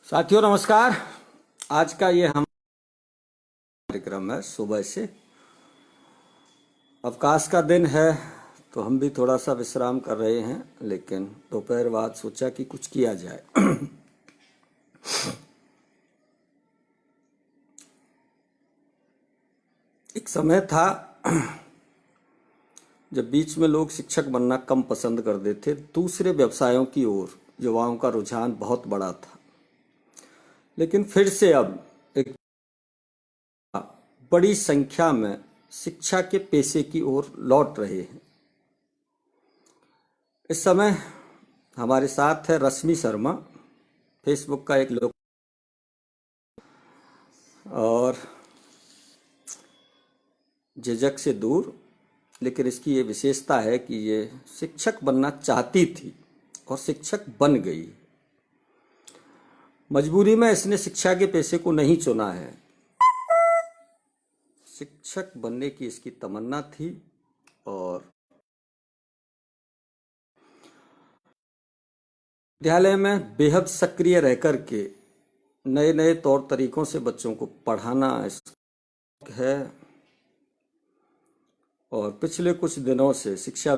साथियों नमस्कार। आज का ये हम कार्यक्रम है। सुबह से अवकाश का दिन है तो हम भी थोड़ा सा विश्राम कर रहे हैं, लेकिन दोपहर बाद सोचा कि कुछ किया जाए। एक समय था जब बीच में लोग शिक्षक बनना कम पसंद करते थे। दूसरे व्यवसायों की ओर युवाओं का रुझान बहुत बड़ा था, लेकिन फिर से अब एक बड़ी संख्या में शिक्षा के पेशे की ओर लौट रहे हैं। इस समय हमारे साथ है रश्मि शर्मा, फेसबुक का एक लोग, और झिझक से दूर। लेकिन इसकी ये विशेषता है कि ये शिक्षक बनना चाहती थी और शिक्षक बन गई। मजबूरी में इसने शिक्षा के पेशे को नहीं चुना है। शिक्षक बनने की इसकी तमन्ना थी और विद्यालय में बेहद सक्रिय रह कर के नए नए तौर तरीकों से बच्चों को पढ़ाना है। और पिछले कुछ दिनों से शिक्षा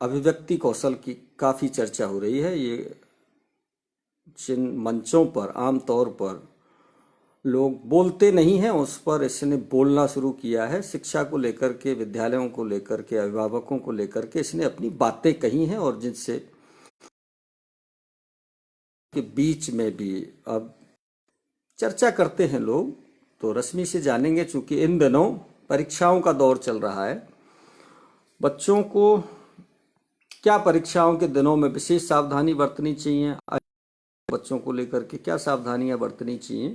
अभिव्यक्ति कौशल की काफ़ी चर्चा हो रही है। ये जिन मंचों पर आमतौर पर लोग बोलते नहीं हैं, उस पर इसने बोलना शुरू किया है। शिक्षा को लेकर के, विद्यालयों को लेकर के, अभिभावकों को लेकर के इसने अपनी बातें कही हैं, और जिनसे के बीच में भी अब चर्चा करते हैं लोग। तो रश्मि से जानेंगे, चूंकि इन दिनों परीक्षाओं का दौर चल रहा है, बच्चों को क्या परीक्षाओं के दिनों में विशेष सावधानी बरतनी चाहिए, बच्चों को लेकर के क्या सावधानियां बरतनी चाहिए,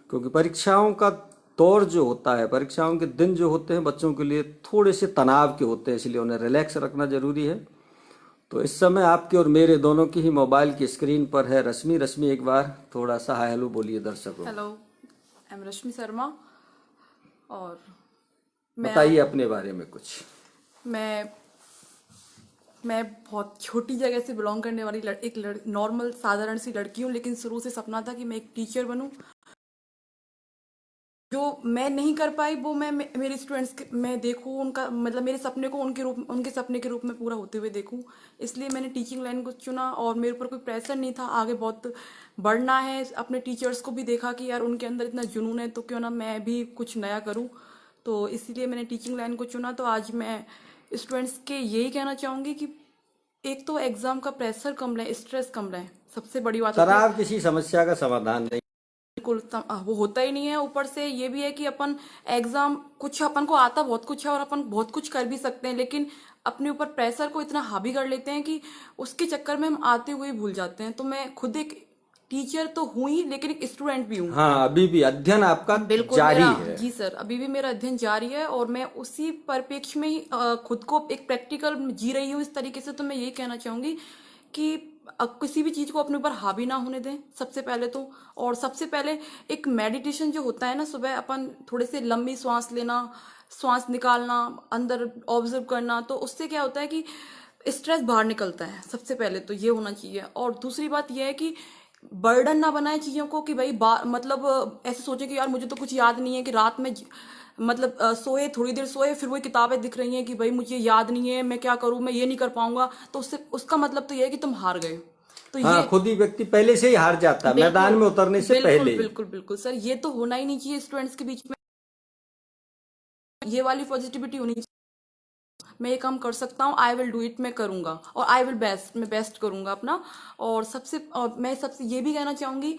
क्योंकि परीक्षाओं का दौर जो होता है, परीक्षाओं के दिन जो होते हैं, बच्चों के लिए थोड़े से तनाव के होते हैं, इसलिए उन्हें रिलैक्स रखना जरूरी है। तो इस समय आपके और मेरे दोनों की ही मोबाइल की स्क्रीन पर है रश्मि। रश्मि, एक बार थोड़ा सा हाय हेलो बोलिए दर्शकों। हेलो, आई एम रश्मि शर्मा। और मैं बताइए अपने बारे में कुछ। मैं मैं बहुत छोटी जगह से बिलोंग करने वाली नॉर्मल साधारण सी लड़की हूँ, लेकिन शुरू से सपना था कि मैं एक टीचर बनूं। जो मैं नहीं कर पाई वो मेरे स्टूडेंट्स मैं देखूं, उनका मतलब मेरे सपने को उनके सपने के रूप में पूरा होते हुए देखूं। इसलिए मैंने टीचिंग लाइन को चुना, और मेरे ऊपर कोई प्रेशर नहीं था। आगे बहुत बढ़ना है। अपने टीचर्स को भी देखा कि यार उनके अंदर इतना जुनून है, तो क्यों ना मैं भी कुछ नया करूं। तो इसलिए मैंने टीचिंग लाइन को चुना। तो आज मैं स्टूडेंट्स के यही कहना चाहूंगी कि एक तो एग्जाम का प्रेशर कम रहे, स्ट्रेस कम रहे, सबसे बड़ी बात होती है। तनाव किसी समस्या का समाधान नहीं। बिल्कुल वो होता ही नहीं है। ऊपर से ये भी है कि अपन एग्जाम कुछ अपन को आता बहुत कुछ है, और अपन बहुत कुछ कर भी सकते हैं, लेकिन अपने ऊपर प्रेशर को इतना हावी कर लेते हैं कि उसके चक्कर में हम आते हुए भूल जाते हैं। तो मैं खुद एक टीचर तो हूं ही, लेकिन एक स्टूडेंट भी हूँ। हाँ, अभी भी अध्ययन आपका बिल्कुल जारी मेरा, है। जी सर, अभी भी मेरा अध्ययन जारी है, और मैं उसी परिप्रेक्ष्य में ही खुद को एक प्रैक्टिकल जी रही हूँ इस तरीके से। तो मैं यही कहना चाहूंगी कि किसी भी चीज को अपने ऊपर हावी ना होने दें, सबसे पहले तो। और सबसे पहले एक मेडिटेशन जो होता है ना, सुबह अपन थोड़े से लंबी सांस लेना, सांस निकालना, अंदर ऑब्जर्व करना, तो उससे क्या होता है कि स्ट्रेस बाहर निकलता है। सबसे पहले तो ये होना चाहिए। और दूसरी बात यह है कि बर्डन ना बनाए चीजों को, कि भाई मतलब ऐसे सोचे कि यार मुझे तो कुछ याद नहीं है, कि रात में मतलब सोए, थोड़ी देर सोए, फिर वही किताबें दिख रही हैं कि भाई मुझे याद नहीं है, मैं क्या करूं, मैं ये नहीं कर पाऊंगा। तो उससे उसका मतलब तो ये है कि तुम हार गए। तो ये हाँ, खुद ही व्यक्ति पहले से ही हार जाता है मैदान बिल्कुल में उतरने से बिल्कुल पहले ही। बिल्कुल बिल्कुल सर, ये तो होना ही नहीं चाहिए स्टूडेंट्स के बीच में। ये वाली पॉजिटिविटी होनी चाहिए। मैं ये काम कर सकता हूँ, आई विल डू इट, मैं करूंगा, और आई विल बेस्ट, मैं बेस्ट करूंगा अपना। और मैं सबसे ये भी कहना चाहूंगी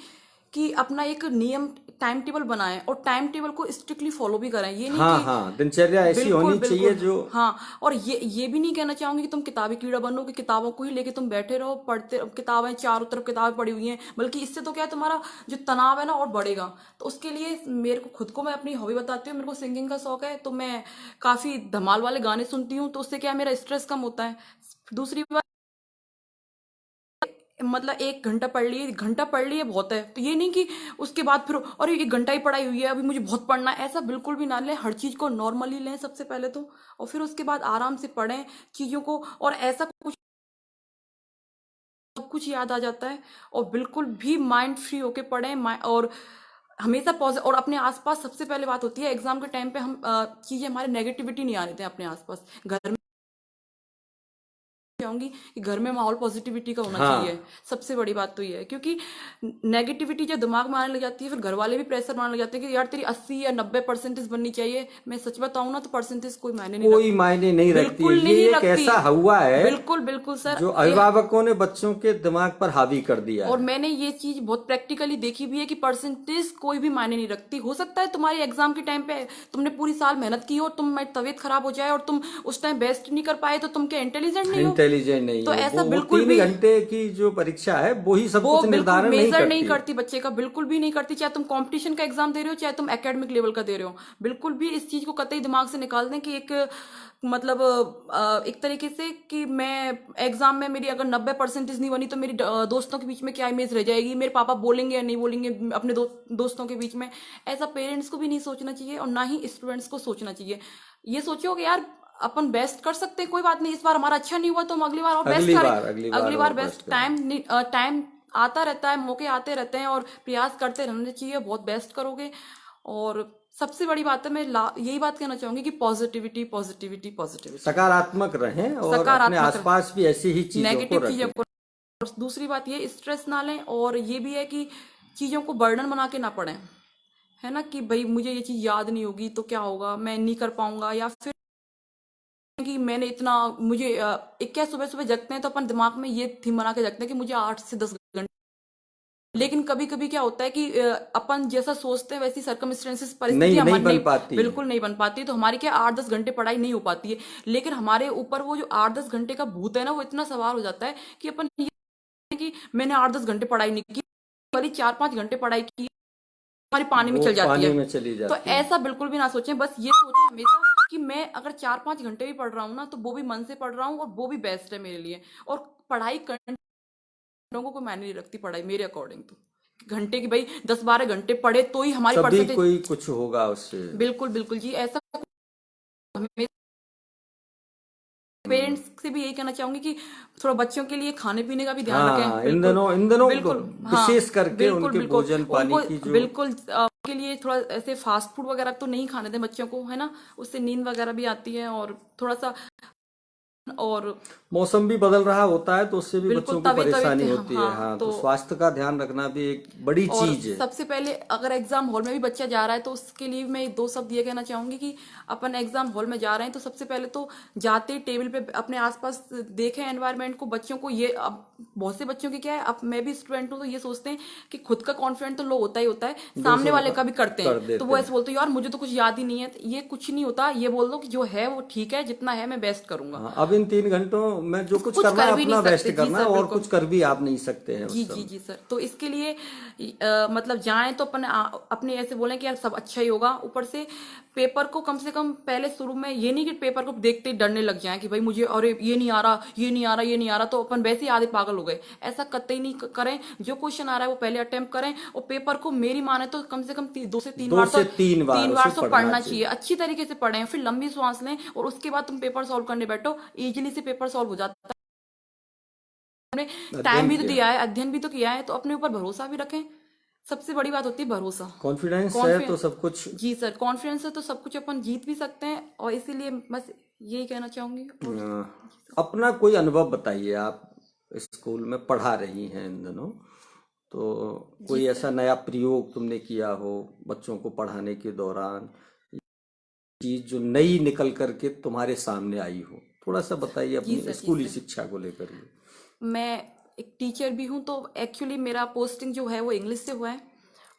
कि अपना एक नियम टाइम टेबल बनाएं, और टाइम टेबल को स्ट्रिक्टली फॉलो भी करें। ये नहीं हाँ कि हाँ, दिनचर्या ऐसी बिल्कुल होनी चाहिए बिल्कुल, जो। हाँ। और ये भी नहीं कहना चाहूंगी कि तुम किताबी कीड़ा बनो, कि किताबों को ही लेके तुम बैठे रहो, पढ़ते, किताबें चारों तरफ किताबें पड़ी हुई हैं, बल्कि इससे तो क्या है, तुम्हारा जो तनाव है ना और बढ़ेगा। तो उसके लिए मेरे को खुद को, मैं अपनी हॉबी बताती हूँ, मेरे को सिंगिंग का शौक है, तो मैं काफी धमाल वाले गाने सुनती हूँ। तो उससे क्या है, मेरा स्ट्रेस कम होता है। दूसरी बात, मतलब 1 घंटा पढ़ लिए, 1 घंटा पढ़ लिए बहुत है, तो ये नहीं कि उसके बाद फिर और 1 घंटा ही पढ़ाई हुई है, अभी मुझे बहुत पढ़ना है, ऐसा बिल्कुल भी ना लें। हर चीज को नॉर्मली लें सबसे पहले तो, और फिर उसके बाद आराम से पढ़ें चीजों को। और ऐसा कुछ सब कुछ याद आ जाता है और बिल्कुल भी माइंड फ्री होके पढ़ें और हमेशा पॉजिटिव। और अपने आसपास सबसे पहले बात होती है एग्जाम के टाइम पे हम चीजें हमारे नेगेटिविटी नहीं आने दें अपने आसपास। घर में चाहूंगी कि घर में माहौल पॉजिटिविटी का होना चाहिए। हाँ, सबसे बड़ी बात तो ये है क्योंकि नेगेटिविटी जब दिमाग में आने लग जाती है फिर घर वाले भी प्रेशर बनाने लग जाते हैं कि यार तेरी 80 या 90% बननी चाहिए। मैं सच बताऊं ना तो परसेंटेज कोई मायने नहीं कोई रखती, मायने नहीं रखती है। बिल्कुल ये नहीं एक रखती। ऐसा हुआ है बिल्कुल बिल्कुल सर। जो अभिभावकों ने बच्चों के दिमाग पर हावी कर दिया और है। मैंने ये चीज बहुत प्रैक्टिकली देखी भी है कि परसेंटेज कोई भी मायने नहीं रखती। हो सकता है तुम्हारी एग्जाम के टाइम पे तुमने पूरी साल मेहनत की हो, तुम्हारी तबीयत खराब हो जाए और तुम उस टाइम बेस्ट नहीं कर पाए तो तुम क्या इंटेलिजेंट नहीं हो? इंटेलिजेंट नहीं तो हो, ऐसा वो बिल्कुल 3 भी घंटे की जो परीक्षा है वो ही सब वो कुछ बिल्कुल निर्धारण नहीं मेजर नहीं करती। करती बच्चे का, बिल्कुल भी नहीं करती। चाहे तुम कंपटीशन का एग्जाम दे रहे हो चाहे तुम एकेडमिक लेवल का दे रहे हो, बिल्कुल भी इस चीज को कतई दिमाग से निकाल दें कि एक मतलब एक तरीके से कि मैं एग्जाम में मेरी अगर 90% नहीं बनी तो मेरी दोस्तों के बीच में क्या इमेज रह जाएगी, मेरे पापा बोलेंगे या नहीं बोलेंगे अपने दोस्तों के बीच में। ऐसा पेरेंट्स को भी नहीं सोचना चाहिए और ना ही स्टूडेंट्स को सोचना चाहिए। ये सोचो कि यार अपन बेस्ट कर सकते हैं, कोई बात नहीं, इस बार हमारा अच्छा नहीं हुआ तो हम अगली बार और बेस्ट करें। अगली अगली बार बार और बेस्ट बेस्ट करें। टाइम आता रहता है, मौके आते रहते हैं और प्रयास करते रहने चाहिए, बहुत बेस्ट करोगे। और सबसे बड़ी बात है मैं यही बात कहना चाहूंगी कि पॉजिटिविटी पॉजिटिविटी पॉजिटिविटी, सकारात्मक रहें और अपने सकारात्मक आसपास भी ऐसी ही चीजों को नेगेटिव चीजों रखें। को। और दूसरी बात ये स्ट्रेस ना लें और ये भी है कि चीजों को बर्डन बना के ना पढ़ें, है ना, कि भाई मुझे ये चीज याद नहीं होगी तो क्या होगा, मैं नहीं कर पाऊंगा, या फिर कि मैंने इतना मुझे एक क्या सुबह सुबह जगते हैं तो अपन दिमाग में ये थीम बना के जगते हैं कि मुझे 8 से 10 घंटे। लेकिन कभी कभी क्या होता है कि अपन जैसा सोचते हैं वैसी सर्कमस्टेंसेस नहीं, परिस्थितियां नहीं मन बन नहीं, पाती। बिल्कुल नहीं बन पाती। तो हमारी क्या 8-10 घंटे पढ़ाई नहीं हो पाती है। लेकिन हमारे ऊपर वो जो 8-10 घंटे का भूत है ना वो इतना सवार हो जाता है कि अपन ये कि मैंने 8-10 घंटे पढ़ाई नहीं की, वाली 4-5 घंटे पढ़ाई की हमारी पानी में वो चल जाती पानी है। में चली तो जाती है। ऐसा बिल्कुल भी ना सोचें, बस ये सोचें हमेशा कि मैं अगर 4-5 घंटे भी पढ़ रहा हूँ ना तो वो भी मन से पढ़ रहा हूँ और वो भी बेस्ट है मेरे लिए। और पढ़ाई करने लोगों को मायने नहीं रखती पढ़ाई मेरे अकॉर्डिंग तो घंटे की, भाई 10-12 घंटे पढ़े तो ही हमारी तभी परसेंटेज। कोई कुछ होगा उससे। बिल्कुल बिल्कुल जी, ऐसा हमें हम्म। पेरेंट्स से भी यही कहना चाहूंगी कि थोड़ा बच्चों के लिए खाने पीने का भी ध्यान रखें। हाँ, बिल्कुल इन दिनों तो बिल्कुल हाँ, विशेष करके बिल्कुल उनके बिल्कुल भोजन पानी उनको की जो बिल्कुल के लिए थोड़ा ऐसे फास्ट फूड वगैरह तो नहीं खाने दें बच्चों को, है ना, उससे नींद वगैरह भी आती है और थोड़ा सा और मौसम भी बदल रहा होता है तो उससे भी बिल्कुल बच्चों को तवे तवे थे परेशानी हम, होती है। हाँ हाँ, तो तो। स्वास्थ्य का ध्यान रखना भी एक बड़ी और चीज है। सबसे पहले अगर एग्जाम हॉल में भी बच्चा जा रहा है तो उसके लिए मैं 2 शब्द ये कहना चाहूंगी कि अपन एग्जाम हॉल में जा रहे हैं तो सबसे पहले तो जाते ही टेबल पे अपने आसपास देखें एनवायरनमेंट को, बच्चों को। ये अब बहुत से बच्चों की क्या है, अब मैं भी स्टूडेंट हूँ तो ये सोचते हैं कि खुद का कॉन्फिडेंट तो लो होता ही होता है, सामने दूसरों वाले का का भी करते कर हैं तो देते वो ऐसे हैं। बोलते हैं यार मुझे तो कुछ याद ही नहीं है। ये कुछ नहीं होता, ये बोल दो कि जो है वो ठीक है, जितना है मैं बेस्ट करूंगा। हाँ, अब इन 3 घंटों में जो कुछ कुछ करना कर है भी नहीं अपना बेस्ट सकते जी करना है सर, और बिल्कुल। कुछ कर भी आप नहीं सकते हैं जी उस जी समय। जी सर, तो इसके लिए मतलब जाएं तो अपन अपने ऐसे बोलें कि यार सब अच्छा ही होगा। ऊपर से कम से कम पहले शुरू में ये नहीं कि पेपर को देखते ही डरने लग जाएं कि भाई मुझे अरे ये नहीं आ रहा, ये नहीं आ रहा, ये नहीं आ रहा, तो अपन वैसे ही आधे पागल हो गए। ऐसा कतई नहीं करें। जो क्वेश्चन आ रहा है वो पहले अटेम्प्ट करें और पेपर को मेरी माने तो कम से कम 2 से 3 दो बार तो से तीन बार तीन उसे बार तो पढ़ना पढ़ना चाहिए। चाहिए, अच्छी तरीके से पढ़ें, फिर लंबी सांस लें और उसके बाद तुम पेपर सॉल्व करने बैठो। इजीली से पेपर सॉल्व हो जाता है। हमने टाइम अध्ययन भी तो किया, दिया है, अध्ययन भी तो किया है, तो अपने ऊपर भरोसा भी रखें। सबसे बड़ी बात होती है भरोसा। कॉन्फिडेंस है तो कॉन्फिडेंस, सब कुछ। जी सर, कॉन्फिडेंस है तो सब कुछ अपन जीत भी सकते हैं। और इसीलिए बस यही कहना चाहूंगी। और अपना कोई अनुभव बताइए। आप स्कूल में पढ़ा रही हैं इन दिनों, तो जी कोई सर। ऐसा नया प्रयोग तुमने किया हो बच्चों को पढ़ाने के दौरान, चीज जो नई निकल करके तुम्हारे सामने आई हो, थोड़ा सा बताइए जी अपनी सर। जी स्कूली सर, शिक्षा को लेकर के। मैं एक टीचर भी हूँ तो एक्चुअली मेरा पोस्टिंग जो है वो इंग्लिश से हुआ है।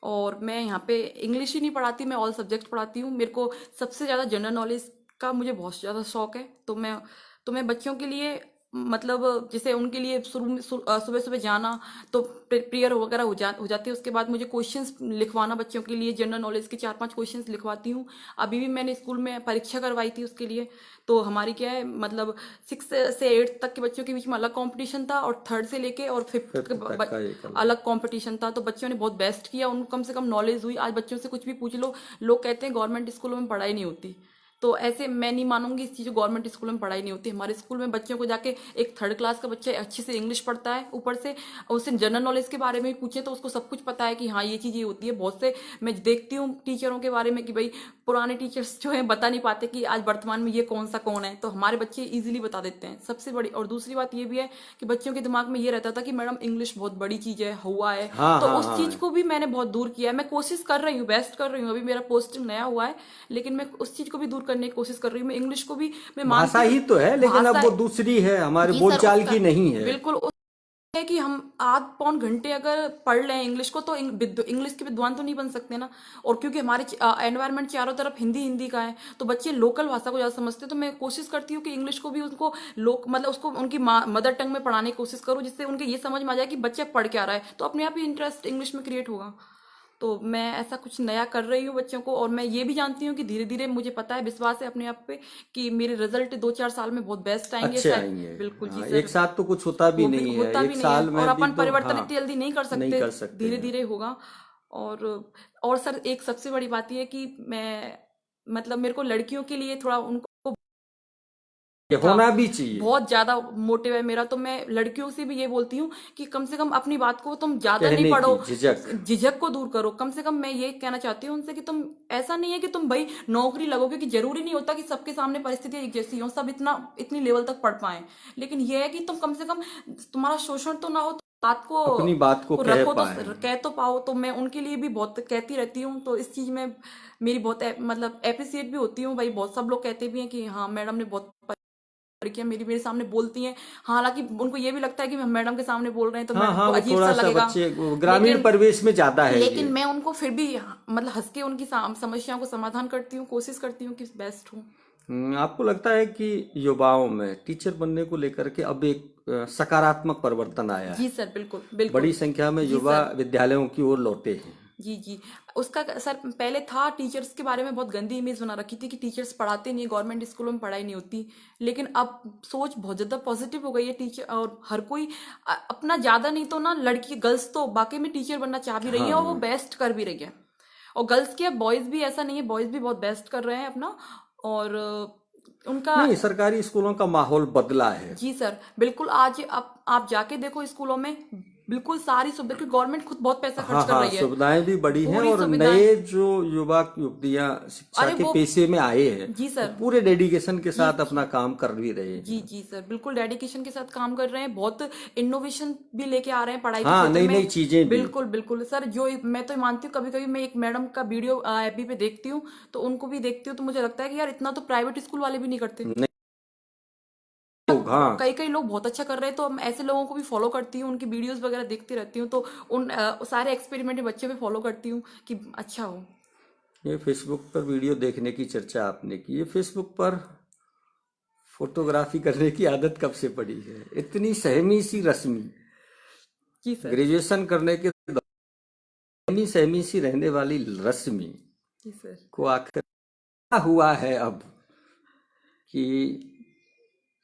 और मैं यहाँ पे इंग्लिश ही नहीं पढ़ाती, मैं ऑल सब्जेक्ट पढ़ाती हूँ। मेरे को सबसे ज़्यादा जनरल नॉलेज का मुझे बहुत ज़्यादा शौक है। तो मैं बच्चों के लिए मतलब जैसे उनके लिए सुबह सुबह जाना तो प्रेयर वगैरह हो जाती है। उसके बाद मुझे क्वेश्चंस लिखवाना बच्चों के लिए, जनरल नॉलेज के 4-5 क्वेश्चंस लिखवाती हूँ। अभी भी मैंने स्कूल में परीक्षा करवाई थी उसके लिए। तो हमारी क्या है मतलब 6 से 8 तक के बच्चों के बीच में अलग कंपटीशन था और 3rd से लेके और 5th 5th तक का एक अलग। अलग कंपटीशन था। तो बच्चों ने बहुत बेस्ट किया, उनको कम से कम नॉलेज हुई। आज बच्चों से कुछ भी पूछ लो, लोग कहते हैं गवर्नमेंट स्कूलों में पढ़ाई नहीं होती। तो ऐसे मैं नहीं मानूंगी इस चीज गवर्नमेंट स्कूल में पढ़ाई नहीं होती। हमारे स्कूल में बच्चों को जाके एक थर्ड क्लास का बच्चा अच्छे से इंग्लिश पढ़ता है, ऊपर से उससे जनरल नॉलेज के बारे में भी पूछे तो उसको सब कुछ पता है कि हाँ ये चीज ये होती है। बहुत से मैं देखती हूँ टीचरों के बारे में कि भाई पुराने टीचर्स जो है बता नहीं पाते कि आज वर्तमान में ये कौन सा कौन है, तो हमारे बच्चे इजीली बता देते हैं। सबसे बड़ी और दूसरी बात ये भी है कि बच्चों के दिमाग में ये रहता था कि मैडम इंग्लिश बहुत बड़ी चीज है, हुआ है। हाँ तो हाँ उस हाँ। चीज को भी मैंने बहुत दूर किया है। मैं कोशिश कर रही हूँ, बेस्ट कर रही हूँ। अभी मेरा पोस्टिंग नया हुआ है, लेकिन मैं उस चीज को भी दूर करने की कोशिश कर रही हूँ। मैं इंग्लिश को भी मैं भाषा मानती हूँ ही तो है, लेकिन अब भाषा वो दूसरी है, हमारे जी सर बोलचाल उसका की नहीं है। बिल्कुल है कि हम आध पौन घंटे अगर पढ़ लें इंग्लिश को तो इंग्लिश के विद्वान तो नहीं बन सकते ना। और क्योंकि हमारे एनवायरनमेंट चारों तरफ हिंदी हिंदी का है, तो बच्चे लोकल भाषा को ज्यादा समझते हैं। तो मैं कोशिश करती हूँ कि इंग्लिश को भी उनको लोक मतलब उसको उनकी मदर टंग में पढ़ाने की कोशिश करूँ, जिससे उनके ये समझ में आ जाए कि बच्चा पढ़ क्या रहा है, तो अपने आप ही इंटरेस्ट इंग्लिश में क्रिएट होगा। तो मैं ऐसा कुछ नया कर रही हूँ बच्चों को, और मैं ये भी जानती हूँ कि धीरे धीरे मुझे पता है, विश्वास है अपने आप पे कि मेरे रिजल्ट 2-4 साल में बहुत बेस्ट आएंगे अच्छे शायद। आएंगे। बिल्कुल जी हाँ, एक सर। साथ तो कुछ होता भी नहीं है, होता भी एक नहीं है, साल और में भी अपन तो परिवर्तन हाँ इतनी जल्दी नहीं कर नहीं सकते, कर सकते धीरे हैं। धीरे होगा। और और सर एक सबसे बड़ी बात ये है कि मैं मतलब मेरे को लड़कियों के लिए थोड़ा उनको ये था, होना भी चाहिए, बहुत ज्यादा मोटिव है मेरा। तो मैं लड़कियों से भी ये बोलती हूँ कि कम से कम अपनी बात को तुम ज्यादा नहीं कहने पढ़ो, की झिझक। झिझक को दूर करो। कम से कम मैं ये कहना चाहती हूँ उनसे कि तुम ऐसा नहीं है कि तुम भाई नौकरी लगोगे, कि जरूरी नहीं होता कि सबके सामने परिस्थितियां एक जैसी हो, सब इतनी लेवल तक पढ़ पाए। लेकिन यह है कि तुम कम से कम तुम्हारा शोषण तो ना हो, तो बात अपनी बात को को कह रखो तो पाए। कह तो पाओ। तो मैं उनके लिए भी बहुत कहती रहती हूँ। तो इस चीज में मेरी बहुत मतलब अप्रिसिएट भी होती हूँ भाई। बहुत सब लोग कहते भी हैं कि हाँ मैडम ने बहुत लड़कियां मेरी मेरे सामने बोलती हैं। हालांकि उनको ये भी लगता है कि हम मैडम के सामने बोल रहे हैं तो हाँ मैडम हाँ, को वो अजीब थोड़ा सा सा लगेगा। बच्चे ग्रामीण लेकिन परिवेश में ज्यादा है ये। लेकिन मैं उनको फिर भी मतलब हंस के उनकी समस्याओं को समाधान करती हूँ, कोशिश करती हूँ कि बेस्ट हूँ। आपको लगता है कि युवाओं में टीचर बनने को लेकर के अब एक सकारात्मक परिवर्तन आया जी है? सर बिल्कुल बड़ी बिल्कुल। संख्या में जी युवा सर। विद्यालयों की ओर लौटे हैं। जी जी। उसका सर पहले था, टीचर्स के बारे में बहुत गंदी इमेज बना रखी थी कि टीचर्स पढ़ाते नहीं, गवर्नमेंट स्कूलों में पढ़ाई नहीं होती। लेकिन अब सोच बहुत ज्यादा पॉजिटिव हो गई है। टीचर और हर कोई अपना ज्यादा नहीं तो ना लड़की गर्ल्स तो वाकई में टीचर बनना चाह भी रही है, और वो हाँ, बेस्ट कर भी रही है। और गर्ल्स के बॉयज भी ऐसा नहीं है, बॉयज भी बहुत बेस्ट कर रहे हैं अपना। और उनका नहीं, सरकारी स्कूलों का माहौल बदला है। जी सर बिल्कुल। आज आप जाके देखो स्कूलों में बिल्कुल सारी सुविधा, क्योंकि गवर्नमेंट खुद बहुत पैसा खर्च हाँ कर हाँ, रही है, सुविधाएं भी बढ़ी हैं, पूरी और सुविधाएं। नए जो युवक युवतियां शिक्षा अरे के वो पेशे में आए हैं, जी वो सर। पूरे डेडिकेशन के जी साथ अपना काम कर भी रहे जी हैं। जी सर बिल्कुल डेडिकेशन के साथ काम कर रहे हैं। बहुत इनोवेशन भी लेके आ रहे हैं पढ़ाई के हाँ, क्षेत्र नई में। नई चीजें भी। बिल्कुल बिल्कुल सर। जो मैं तो मानती हूँ, कभी कभी मैं एक मैडम का वीडियो एफबी पे देखती हूँ, तो उनको भी देखती हूँ, तो मुझे लगता है कि यार इतना तो प्राइवेट स्कूल वाले भी नहीं करते। नए लोग, हाँ। कई कई लोग बहुत अच्छा कर रहे हैं, तो मैं ऐसे लोगों को भी फॉलो करती हूँ, उनकी वीडियोस वगैरह देखती रहती हूँ। तो उन सारे एक्सपेरिमेंट बच्चे पे फॉलो करती हूँ कि अच्छा हो। ये फेसबुक पर वीडियो देखने की चर्चा आपने की, ये फेसबुक पर फोटोग्राफी करने की आदत कब से पड़ी है? इतनी सहमी सी रश्मि, जी सर। ग्रेजुएशन करने के सहमी सहमी सी रहने वाली रश्मि जी सर। को आखिर क्या हुआ है अब, कि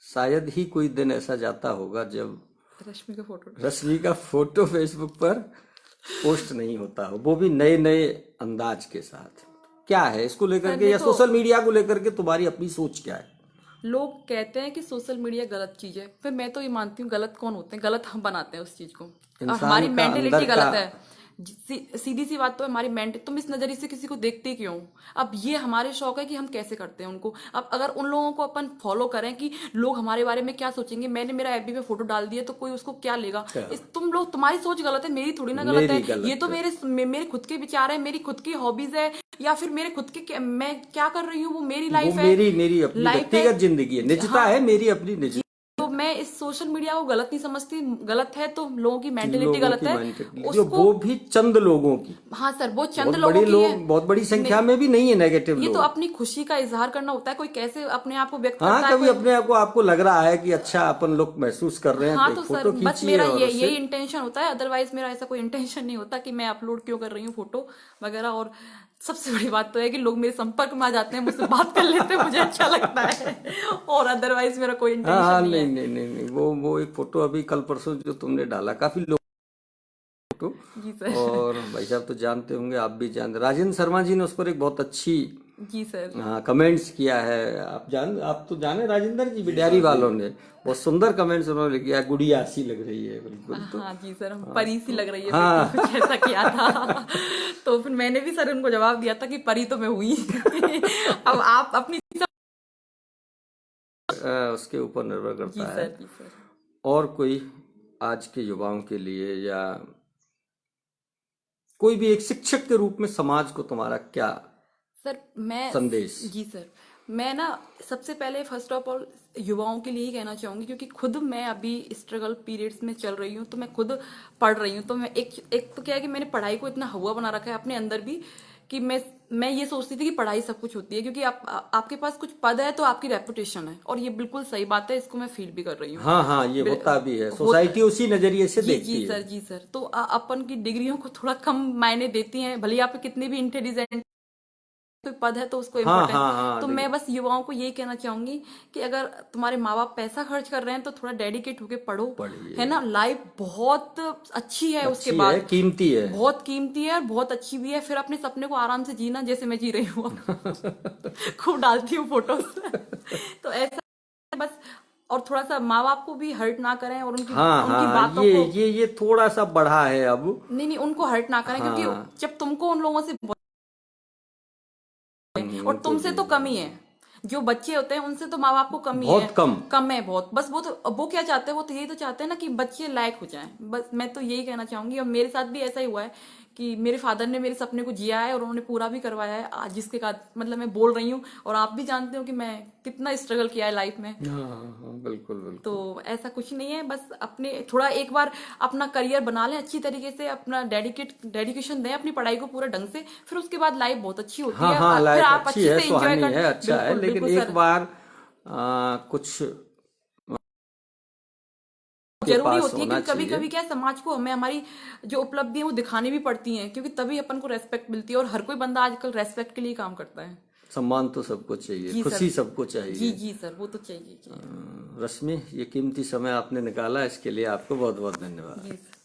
शायद ही कोई दिन ऐसा जाता होगा जब रश्मि का फोटो। रश्मि का फोटो फेसबुक पर पोस्ट नहीं होता हो, वो भी नए नए अंदाज के साथ। क्या है इसको लेकर सर के, या देखो, सोशल मीडिया को लेकर के तुम्हारी अपनी सोच क्या है? लोग कहते हैं कि सोशल मीडिया गलत चीज है, फिर मैं तो ये मानती हूँ गलत कौन होते हैं, गलत हम बनाते हैं उस चीज को, और इंसान हमारी का मेंटेलिटी अंदर का। गलत है। सीधी सी बात तो है, हमारी तुम इस नजरिए से किसी को देखते क्यों हो? अब ये हमारे शौक है कि हम कैसे करते हैं उनको। अब अगर उन लोगों को अपन फॉलो करें कि लोग हमारे बारे में क्या सोचेंगे, मैंने मेरा एफबी पे फोटो डाल दिया तो कोई उसको क्या लेगा, क्या? तुम्हारी सोच गलत है, मेरी थोड़ी ना गलत मेरी है। ये गलत तो है। मेरे खुद के विचार है, मेरी खुद की हॉबीज है, या फिर मेरे खुद के मैं क्या कर रही हूँ वो मेरी वो लाइफ है। मेरी मेरी अपनी लाइफ है। व्यक्तिगत जिंदगी है, निजता हाँ है मेरी अपनी निजी। तो मैं इस सोशल मीडिया को गलत नहीं समझती। गलत है तो लोगों की मेंटेलिटी लोगों गलत की है मेंटेलिटी, जो उसको। वो भी चंद लोगों की, हाँ सर, वो चंद बहुत लोगों बड़े की है। लोग, बहुत बड़ी संख्या में भी नहीं है नेगेटिव ये तो लोग। अपनी खुशी का इजहार करना होता है, कोई कैसे अपने आप को व्यक्त हाँ, करता है, कभी कोई। अपने आप को आपको लग रहा है कि अच्छा अपन लोग महसूस कर रहे हैं, तो हाँ एक तो सर फोटो बस खींचिए मेरा और ये उससे। यही इंटेंशन होता है, अदरवाइज मेरा ऐसा कोई इंटेंशन नहीं होता कि मैं अपलोड क्यों कर रही हूँ फोटो वगैरह। और सबसे बड़ी बात तो है कि लोग मेरे संपर्क में आ जाते हैं, मुझसे बात कर लेते हैं, मुझे अच्छा लगता है। और अदरवाइज मेरा कोई हाँ इंटेंशन हाँ, नहीं नहीं है। नहीं नहीं नहीं, वो एक फोटो अभी कल परसों जो तुमने डाला, काफी लोग फोटो। जी सर। और भाई साहब तो जानते होंगे, आप भी जानते, राजेंद्र शर्मा जी ने उस पर एक बहुत अच्छी जी सर। हाँ, कमेंट्स किया है। आप तो जाने राजेंद्र जी बिडारी वालों ने बहुत सुंदर कमेंट्स उन्होंने किया, गुड़िया सी लग रही है बिल्कुल। तो हाँ जी सर, परी सी लग रही है बेटी, हाँ कुछ ऐसा किया था। तो फिर मैंने भी सर उनको जवाब दिया था कि परी तो मैं हुई। अब आप अपनी। उसके ऊपर निर्भर जी करता है। सर, जी सर। और कोई आज के युवाओं के लिए, या कोई भी एक शिक्षक के रूप में समाज को तुम्हारा क्या सर मैं। संदेश? जी सर। मैं ना सबसे पहले फर्स्ट ऑफ ऑल युवाओं के लिए ही कहना चाहूंगी, क्योंकि खुद मैं अभी स्ट्रगल पीरियड्स में चल रही हूँ, तो मैं खुद पढ़ रही हूँ। तो मैं एक तो क्या है कि मैंने पढ़ाई को इतना हुआ बना रखा है अपने अंदर भी, कि मैं ये सोचती थी कि पढ़ाई सब कुछ होती है, क्योंकि आपके पास कुछ पद है तो आपकी रेपुटेशन है, और ये बिल्कुल सही बात है, इसको मैं फील भी कर रही हूँ। हाँ हाँ, ये होता भी है, सोसाइटी उसी नजरिए से जी देखती जी है। सर, जी सर। तो अपन की डिग्रियों को थोड़ा कम मायने देती हैं, भले ही आप कितनी भी इंटेलिजेंट कोई पद है तो उसको हाँ इम्पोर्टेंट। हाँ हाँ, तो मैं बस युवाओं को यही कहना चाहूंगी कि अगर तुम्हारे माँ बाप पैसा खर्च कर रहे हैं तो थोड़ा डेडिकेट होके पढ़ो, है पढ़िए। ना। लाइफ बहुत अच्छी है उसके अच्छी है, बाद, कीमती है। बहुत कीमती है और बहुत अच्छी भी है। फिर अपने सपने को आराम से जीना, जैसे मैं जी रही हूँ अब। खूब डालती हूँ फोटोज। तो ऐसा है बस। और थोड़ा सा माँ बाप को भी हर्ट ना करें, और उनकी हाँ उनकी हाँ, बातों को। ये थोड़ा सा बढ़ा है अब। नहीं नहीं, उनको हर्ट ना करें, क्योंकि हाँ, जब तुमको उन लोगों से और उनको तुमसे भी तो कम ही है। जो बच्चे होते हैं उनसे तो माँ बाप को कम ही है। बहुत कम। कम है बहुत। बस वो क्या चाहते हैं, वो तो यही तो चाहते हैं ना कि बच्चे लायक हो जाएं। बस मैं तो यही कहना चाहूंगी, और मेरे साथ भी ऐसा ही हुआ है कि मेरे फादर ने मेरे सपने को जिया है और उन्होंने पूरा भी करवाया है, आज जिसके कारण मतलब मैं बोल रही हूँ, और आप भी जानते हो कि मैं कितना स्ट्रगल किया है लाइफ में। हाँ हाँ, बिल्कुल तो बिल्कुल। ऐसा कुछ नहीं है, बस अपने थोड़ा एक बार अपना करियर बना लें अच्छी तरीके से, अपना डेडिकेशन दें अपनी पढ़ाई को पूरा ढंग से, फिर उसके बाद लाइफ बहुत अच्छी होती हाँ है। हाँ, फिर लाइफ आप अच्छी अच्छे है, से एंजॉय सुहानी कर। है, अच्छा है, बिल्कुल लेकिन बिल्कुल एक सर। बार कुछ के जरूरी पास होती है, होना क्योंकि कभी चाहिए। कभी क्या है, समाज को हमें हमारी जो उपलब्धि है वो दिखानी भी पड़ती हैं, क्योंकि तभी अपन को रेस्पेक्ट मिलती है, और हर कोई बंदा आजकल रेस्पेक्ट के लिए काम करता है। सम्मान तो सबको चाहिए, जी सर। खुशी सबको जी चाहिए। जी सर, वो तो चाहिए चाहिए। रश्मि, ये कीमती समय आपने निकाला, इसके लिए आपको बहुत बहुत धन्यवाद। जी सर।